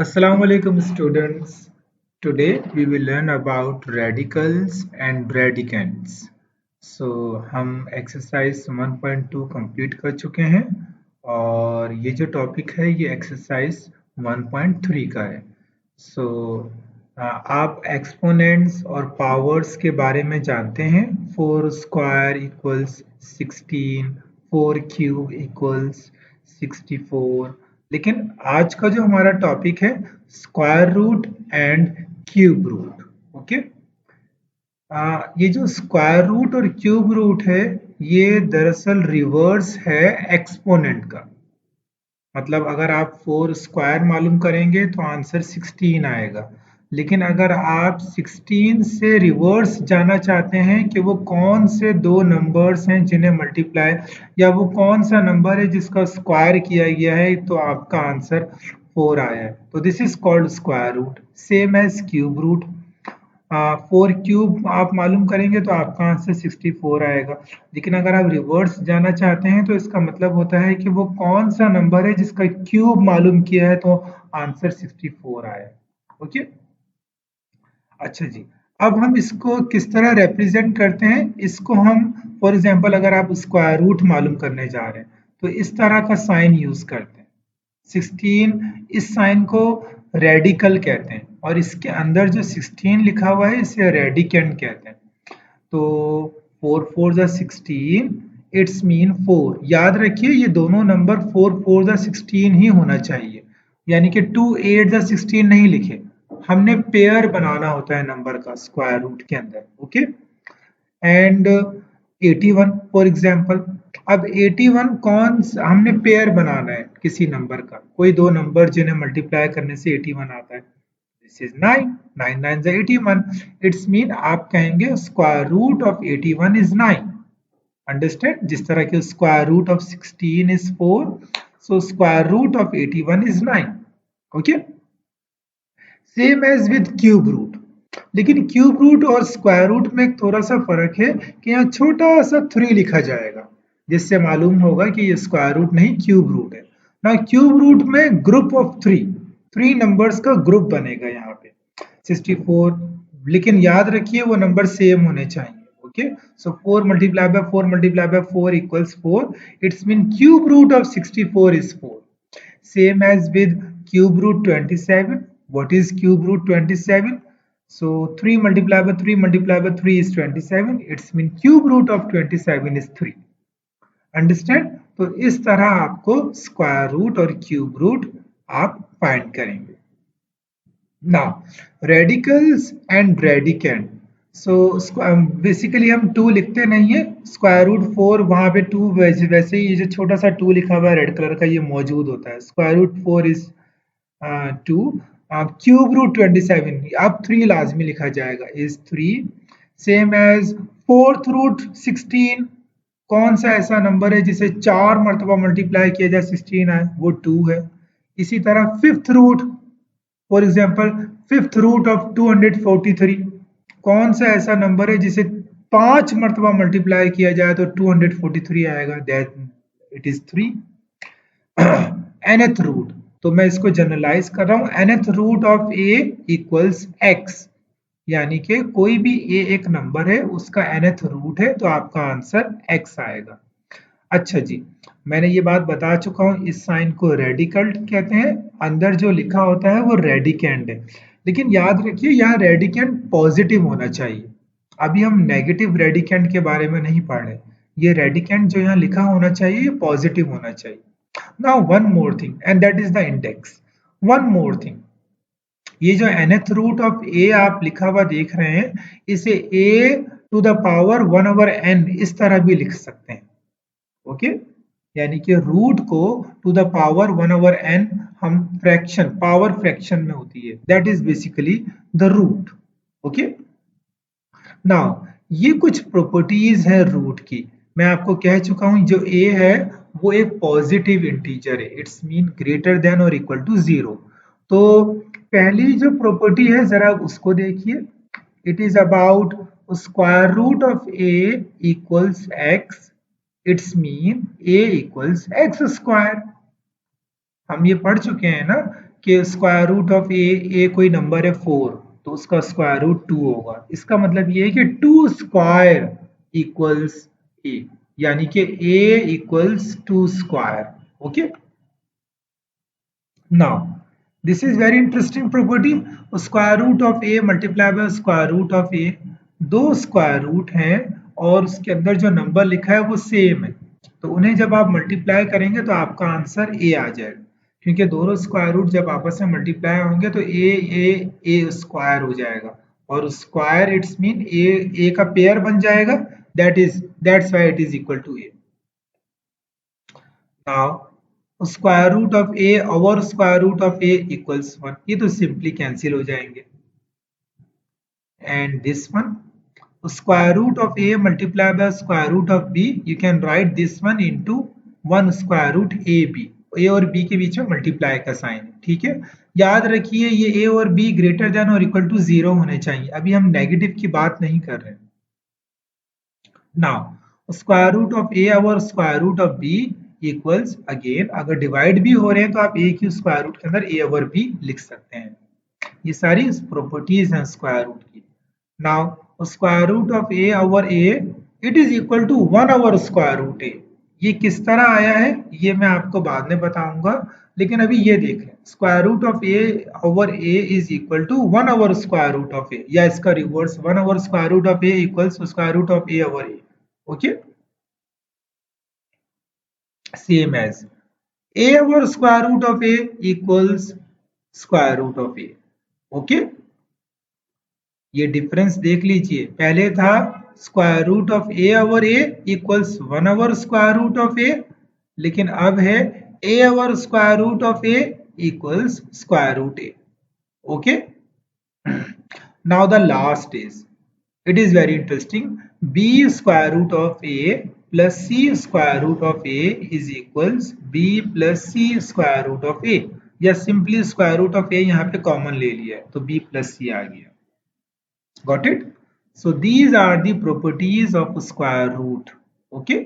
Assalamu alaikum students. Today we will learn about radicals and radicands. So हम exercise 1.2 complete कर चुके हैं और ये जो टॉपिक है ये एक्सरसाइज 1.3 का है. So आप एक्सपोनेंट्स और पावर्स के बारे में जानते हैं. 4 स्क्वायर इक्वल्स 16, 4 क्यूब इक्वल्स 64. लेकिन आज का जो हमारा टॉपिक है square root and cube root. Okay, ये जो स्क्वायर रूट और क्यूब रूट है ये दरअसल रिवर्स है एक्सपोनेंट का. मतलब अगर आप 4 स्क्वायर मालूम करेंगे तो आंसर 16 आएगा. लेकिन अगर आप 16 से रिवर्स जाना चाहते हैं कि वो कौन से दो नंबर्स हैं जिन्हें मल्टीप्लाई या वो कौन सा नंबर है जिसका स्क्वायर किया गया है तो आपका आंसर 4 आया है. तो this is called square root, same as cube root. 4 cube आप मालूम करेंगे तो आपका आंसर 64 आएगा. लेकिन अगर आप रिवर्स जाना चाहते हैं तो इसका मतलब होता है कि वो कौन सा नंबर है जिसका क्यूब मालूम किया है तो आंसर 64 आया. ओके, अच्छा जी. अब हम इसको किस तरह रिप्रेजेंट करते हैं, इसको हम फॉर एग्जांपल अगर आप स्क्वायर रूट मालूम करने जा रहे हैं तो इस तरह का साइन यूज करते हैं. 16, इस साइन को रेडिकल कहते हैं और इसके अंदर जो 16 लिखा हुआ है इसे रेडिकेंड कहते हैं. तो 4 4 जा 16, इट्स मीन 4. याद रखिए ये दोनों नंबर 4 4 जा 16 ही होना चाहिए, यानी कि 2 8 जा 16 नहीं लिखे. हमने पेयर बनाना होता है नंबर का स्क्वायर रूट के अंदर. Okay, and 81 for example. अब 81 हमने पेयर बनाना है किसी नंबर का, कोई दो नंबर जिन्हें मल्टीप्लाई करने से 81 आता है. This is 9, 9 9 81. इट्स मीन आप कहेंगे square root of 81 is 9. Understand? जिस तरह के square root of 16 is 4, so square root of 81 is 9. Okay, same as with cube root. लेकिन क्यूब रूट और स्क्वायर रूट में एक थोड़ा सा फर्क है कि यहाँ छोटा सा 3 लिखा जाएगा जिससे मालूम होगा कि ये स्क्वायर रूट नहीं क्यूब रूट है ना. क्यूब रूट में ग्रुप ऑफ 3 नंबर्स का ग्रुप बनेगा यहाँ पे 64. लेकिन याद रखिए वो नंबर सेम होने चाहिए. Okay, so 4 multiply by 4 multiply by 4 equals 4. It's mean cube root of 64 is 4. Same as with cube root 27. What is cube root 27? So 3 multiplied by 3 multiplied by 3 is 27. It's mean cube root of 27 is 3. Understand? तो इस तरह आपको square root और cube root आप find करेंगे. Now radicals and radicand. So basically हम 2 लिखते नहीं है. स्क्वायर रूट 4 वहां पे 2 वैसे ही ये जो छोटा सा 2 लिखा हुआ है रेड कलर का ये मौजूद होता है. Square root 4 is 2. Cube root 27 अब 3 लाजमी लिखा जाएगा is 3. Same as fourth root 16. कौन सा ऐसा नंबर है जिसे 4 मरतबा मल्टीप्लाई किया जाए 16 आए, वो 2 है. इसी तरह fifth root, for example fifth root of 243. कौन सा ऐसा नंबर है जिसे 5 मरतबा मल्टीप्लाई किया जाए तो 243 आएगा, that it is 3. nth root, तो मैं इसको जनरलाइज कर रहा हूं. nth root of a equals x, यानी कि कोई भी a एक नंबर है उसका nth रूट है तो आपका आंसर x आएगा. अच्छा जी, मैंने ये बात बता चुका हूं. इस साइन को रेडिकल कहते हैं. अंदर जो लिखा होता है वो रेडिकेंड है. लेकिन याद रखिए यहाँ रेडिकेंड पॉजिटिव होना चाहिए. अभी हम नेगेटिव रेडिकेंड के बारे में नहीं पढ़ रहे. ये रेडिकेंड जो यहाँ लिखा होना चाहिए ये पॉजिटिव होना चाहिए. Now one more thing and that is the index. One more thing, ये जो nth रूट ऑफ a आप लिखा हुआ देख रहे हैं इसे a to the power 1 over n इस तरह भी लिख सकते हैं. ओके, यानी कि रूट को to the power 1 over n हम फ्रैक्शन, पावर फ्रैक्शन में होती है, that is basically the root. Okay, now ये कुछ प्रॉपर्टीज है रूट की. मैं आपको कह चुका हूं जो a है वो एक पॉजिटिव इंटीजर है. इट्स मीन ग्रेटर देन और इक्वल टू 0. तो पहली जो प्रॉपर्टी है जरा उसको देखिए. It is about square root of a equals x. It's mean a equals x square. हम ये पढ़ चुके हैं ना कि स्क्वायर रूट ऑफ ए कोई नंबर है 4, तो उसका स्क्वायर रूट 2 होगा। इसका मतलब ये है कि 2 स्क्वायर इक्वल्स ए, यानी कि a equals 2 square. Okay, now this is very interesting property. Square root of a multiply by square root of a, दो स्क्वायर रूट हैं और उसके अंदर जो नंबर लिखा है वो सेम है, तो उन्हें जब आप मल्टीप्लाई करेंगे तो आपका आंसर ए आ जाएगा, क्योंकि दोनों स्क्वायर रूट जब आपस में मल्टीप्लाई होंगे तो ए स्क्वायर हो जाएगा, और स्क्वायर इट्स मीन ए का पेयर बन जाएगा, that's why it is equal to a. Now square root of a और square root of a equals 1, ये तो सिंपली कैंसिल हो जाएंगे। And this one square root of a multiplied by square root of b, you can write this one into 1 square root ab, a और b के बीच में multiply का sign है, ठीक है। याद रखिए ये a और b ग्रेटर देन और इक्वल टू 0 होने चाहिए, अभी हम नेगेटिव की बात नहीं कर रहे हैं। Now square root of a और square root of b equals, again अगर डिवाइड भी हो रहे हैं तो आप a की स्क्वायर रूट के अंदर a और b लिख सकते हैं। ये सारी प्रॉपर्टीज हैं स्क्वायर रूट की। Now square root of a over a it is equal to 1 over square root a। ये किस तरह आया है ये मैं आपको बाद में बताऊंगा, लेकिन अभी ये देख लें, square root of a over a is equal to 1 over square root of a, या इसका reverse 1 over square root of a equals square root of a over a। Okay, same as a over square root of a equals square root of a। Okay, ये difference देख लीजिए, पहले था square root of a over a equals 1 over square root of a, लेकिन अब है a over square root of a equals square root a. Okay, now the last is, it is very interesting, b square root of a plus c square root of a is equals b plus c square root of a, या simply square root of a यहाँ पे common ले लिया है तो b plus सी आ गया। Got it? So these are the properties of square root. Okay?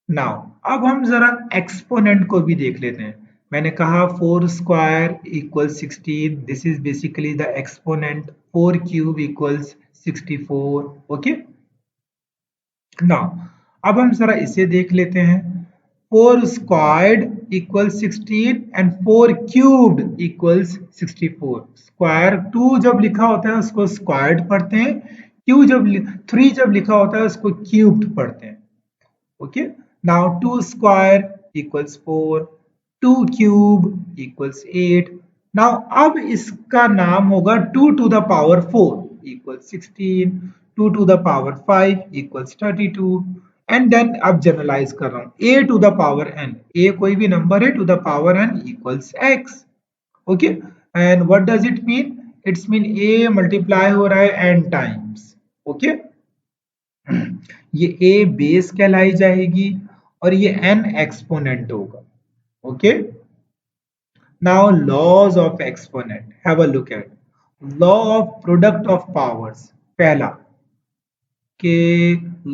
Now अब हम जरा एक्सपोनेंट को भी देख लेते हैं। मैंने कहा 4 square equals 16, this is basically the exponent, 4 cube equals 64। Okay, now अब हम जरा इसे देख लेते हैं, 4 squared equals 16 and 4 cubed equals 64। Square 2 जब लिखा होता है उसको स्क्वायर्ड पढ़ते हैं, 3 जब लिखा होता है उसको क्यूब्ड पढ़ते हैं। Okay, now 2 square equals 4, 2 cube equals 8। Now अब इसका नाम होगा 2 to the power 4 equals 16, 2 to the power 5 equals 32, and then अब जनरलाइज कर रहा हूं a to the power n, a कोई भी नंबर है to the power n equals x। Okay, and what does it mean, it's mean a multiply हो रहा है n टाइम्स। ओके, ये a बेस कहलाई जाएगी और ये n एक्सपोनेंट होगा। Okay, now laws of exponent, have a look at law of product of powers. पहला के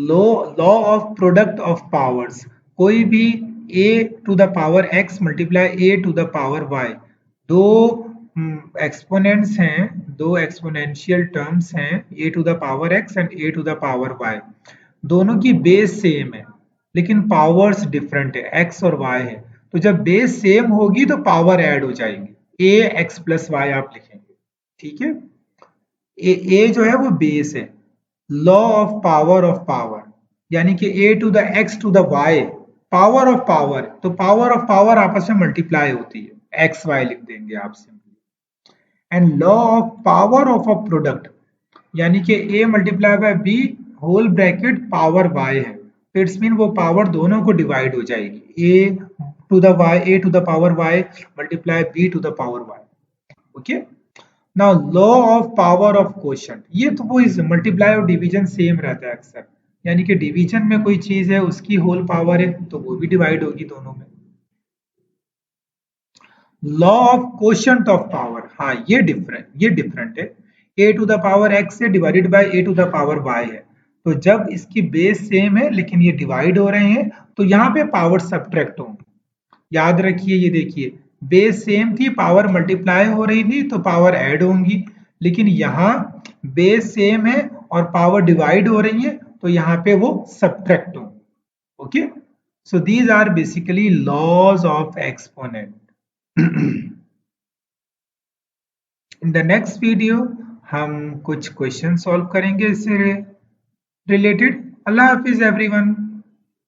law of product of powers, कोई भी a to the power x multiply a to the power y, दो exponents हैं, दो exponential terms हैं, a to the power x and a to the power y, दोनों की बेस सेम है लेकिन पावर्स डिफरेंट है, x और y है, तो जब बेस सेम होगी तो पावर ऐड हो जाएंगी, a x प्लस y आप लिखेंगे। ठीक है, a जो है वो बेस है, लॉ ऑफ पावर यानी कि a to the x to the y, power of power, तो पावर ऑफ पावर आपस में मल्टीप्लाई होती है, x y लिख देंगे आप simply. And law of power of a product, यानी कि a multiply by b whole bracket power y है, तो इट्स मीन वो पावर दोनों को डिवाइड हो जाएगी, a to the power y multiply b to the power y। Okay, now law of power of quotient, ये तो वो इज मल्टीप्लाई और डिवीजन सेम रहता है अक्सर, यानी कि डिवीजन में कोई चीज है उसकी होल पावर है तो वो भी डिवाइड होगी दोनों में। Law of quotient of power, हाँ ये डिफरेंट है, a to the power x से divided by a to the power y है, तो जब इसकी बेस सेम है लेकिन ये डिवाइड हो रहे हैं तो यहाँ पे पावर सब्ट्रैक्ट होंगे। याद रखिए, ये देखिए बेस सेम थी, पावर मल्टीप्लाई हो रही थी तो पावर ऐड होंगी, लेकिन यहाँ बेस सेम है और पावर डिवाइड हो रही है तो यहाँ पे वो सब्ट्रैक्ट होंगी. Okay, so these are basically laws of exponent. In the next video हम कुछ क्वेश्चन सॉल्व करेंगे इससे रिलेटेड. अल्लाह हाफिज एवरीवन.